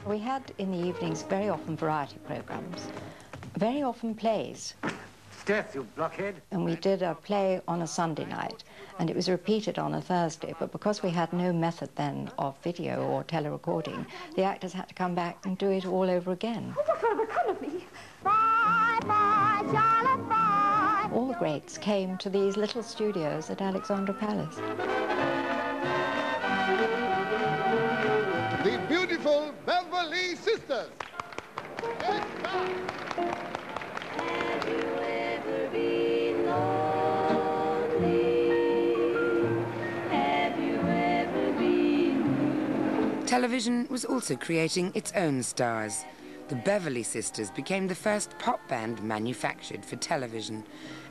We had in the evenings very often variety programmes, very often plays. Death, you blockhead! And we did a play on a Sunday night, and it was repeated on a Thursday, but because we had no method then of video or telerecording, the actors had to come back and do it all over again. Oh, what will become of me? Bye, bye, Charlotte, bye! All the greats came to these little studios at Alexandra Palace. The beautiful Beverly Sisters. Yes, Have you ever been lonely? Have you ever been blue? Television was also creating its own stars. The Beverly Sisters became the first pop band manufactured for television,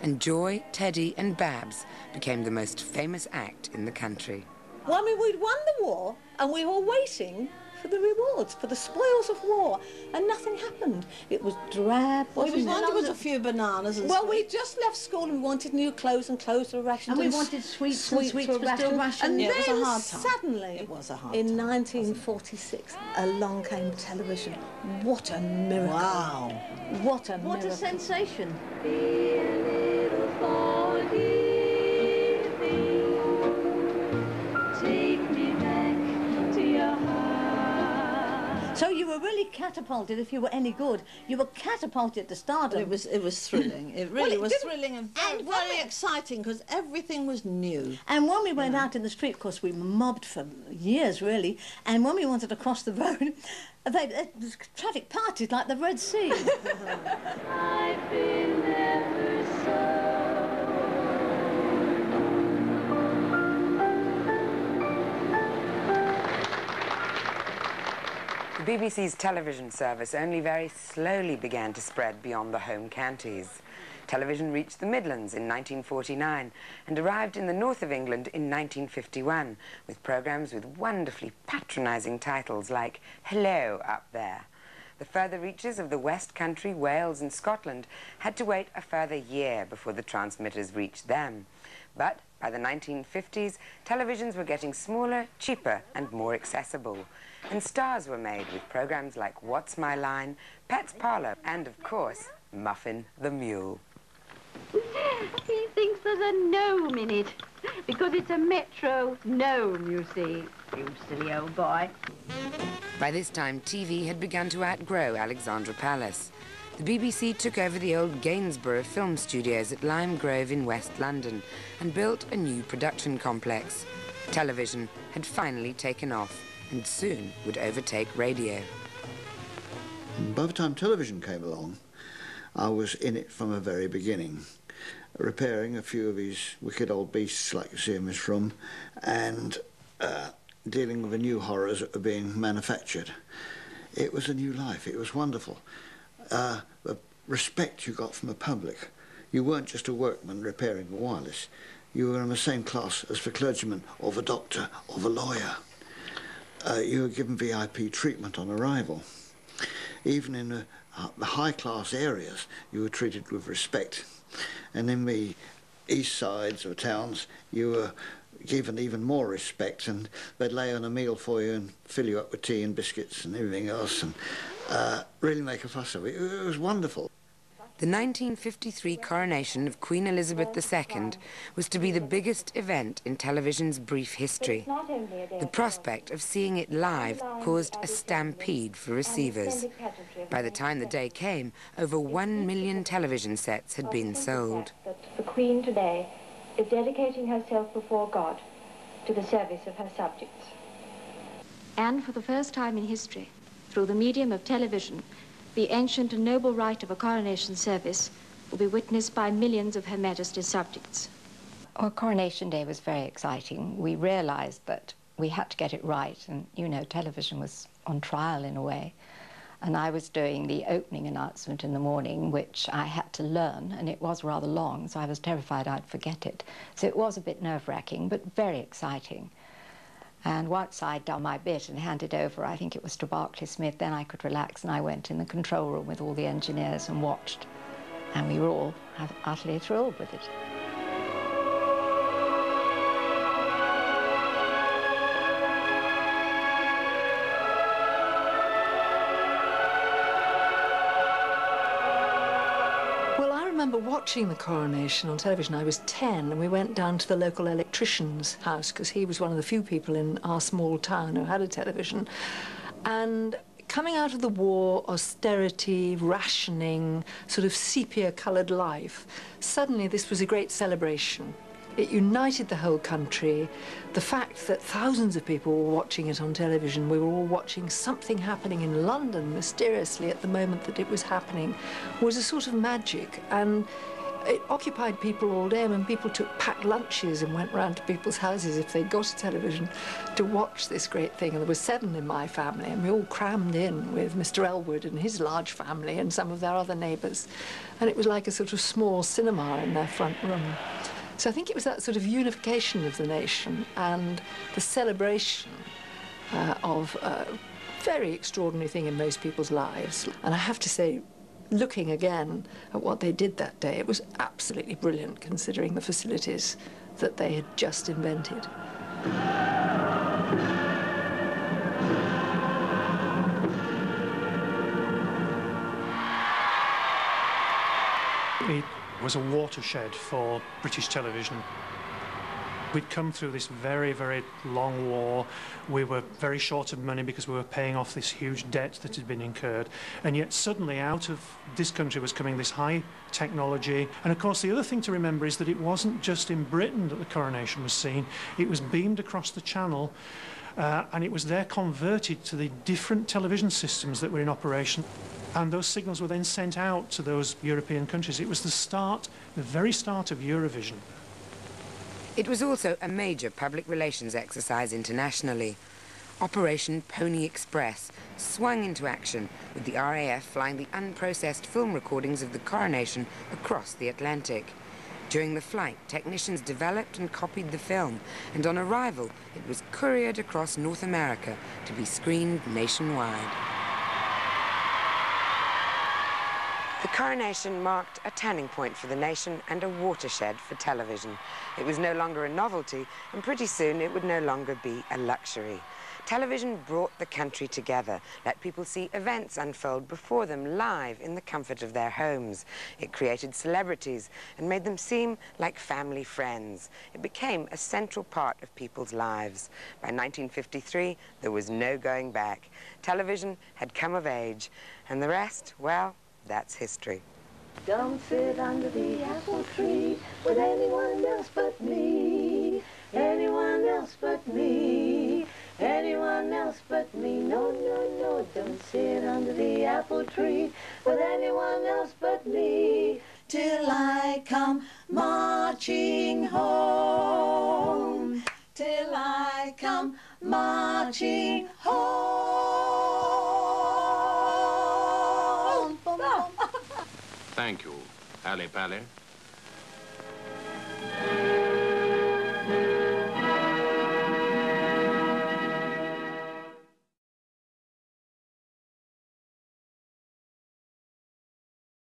and Joy, Teddy and Babs became the most famous act in the country. Well, I mean, we'd won the war, and we were waiting for the rewards, for the spoils of war, and nothing happened. It was drab. Well, there was a few bananas and well, we just left school and we wanted new clothes, and clothes were rationed. And we wanted sweets were still rationed. And yeah, then it was a hard time. Suddenly, it was a hard in time, 1946, along came television. What a miracle! Wow! What a miracle! What a sensation! Be a little forgiving. Take me back to your heart. So you were really catapulted if you were any good. You were catapulted to stardom. It was thrilling. It really was thrilling and very exciting because everything was new. And when we went out in the street, of course, we were mobbed for years, really. And when we wanted to cross the road, traffic parties like the Red Sea. I've been ever so. The BBC's television service only very slowly began to spread beyond the home counties. Television reached the Midlands in 1949 and arrived in the north of England in 1951 with programmes with wonderfully patronising titles like Hello Up There. The further reaches of the West Country, Wales and Scotland had to wait a further year before the transmitters reached them. But by the 1950s, televisions were getting smaller, cheaper and more accessible. And stars were made with programmes like What's My Line, Pet's Parlour and, of course, Muffin the Mule. He thinks there's a gnome in it, because it's a metro gnome, you see. You silly old boy. By this time, TV had begun to outgrow Alexandra Palace. The BBC took over the old Gainsborough film studios at Lime Grove in West London and built a new production complex. Television had finally taken off and soon would overtake radio. By the time television came along, I was in it from the very beginning, repairing a few of these wicked old beasts like you see in this room, and dealing with the new horrors that were being manufactured. It was a new life. It was wonderful. The respect you got from the public. You weren't just a workman repairing the wireless. You were in the same class as the clergyman or the doctor or the lawyer. You were given VIP treatment on arrival. Even in the high-class areas, you were treated with respect. And in the east sides of towns, you were given even more respect, and they'd lay on a meal for you and fill you up with tea and biscuits and everything else, and really make a fuss of it. It was wonderful. The 1953 coronation of Queen Elizabeth II was to be the biggest event in television's brief history. The prospect of seeing it live caused a stampede for receivers. By the time the day came, over 1 million television sets had been sold. The Queen today is dedicating herself before God to the service of her subjects. And for the first time in history, through the medium of television, the ancient and noble rite of a coronation service will be witnessed by millions of Her Majesty's subjects. Our coronation day was very exciting. We realised that we had to get it right, and, you know, television was on trial in a way. And I was doing the opening announcement in the morning, which I had to learn, and it was rather long, so I was terrified I'd forget it. So it was a bit nerve-wracking, but very exciting. And once I'd done my bit and handed over, I think it was to Barclay Smith, then I could relax, and I went in the control room with all the engineers and watched. And we were all utterly thrilled with it. remember watching the coronation on television. I was 10 and we went down to the local electrician's house because he was one of the few people in our small town who had a television. And coming out of the war, austerity, rationing, sort of sepia-coloured life, suddenly this was a great celebration. It united the whole country. The fact that thousands of people were watching it on television, we were all watching something happening in London mysteriously at the moment that it was happening, was a sort of magic. And it occupied people all day. I mean, people took packed lunches and went round to people's houses if they'd got a television to watch this great thing. And there were 7 in my family, and we all crammed in with Mr. Elwood and his large family and some of their other neighbours. And it was like a sort of small cinema in their front room. So I think it was that sort of unification of the nation and the celebration of a very extraordinary thing in most people's lives. And I have to say, looking again at what they did that day, it was absolutely brilliant considering the facilities that they had just invented. It was a watershed for British television. We'd come through this very, very long war. We were very short of money because we were paying off this huge debt that had been incurred. And yet suddenly out of this country was coming this high technology. And of course the other thing to remember is that it wasn't just in Britain that the coronation was seen. It was beamed across the channel and it was there converted to the different television systems that were in operation. And those signals were then sent out to those European countries. It was the start, the very start of Eurovision. It was also a major public relations exercise internationally. Operation Pony Express swung into action, with the RAF flying the unprocessed film recordings of the coronation across the Atlantic. During the flight, technicians developed and copied the film, and on arrival, it was couriered across North America to be screened nationwide. The coronation marked a turning point for the nation and a watershed for television. It was no longer a novelty, and pretty soon it would no longer be a luxury. Television brought the country together, let people see events unfold before them live in the comfort of their homes. It created celebrities and made them seem like family friends. It became a central part of people's lives. By 1953, there was no going back. Television had come of age, and the rest, well, that's history. Don't sit under the apple tree with anyone else but me. Anyone else but me. Anyone else but me. No, no, no, don't sit under the apple tree with anyone else but me. Till I come marching home. Till I come marching home. Thank you, Pally Pally.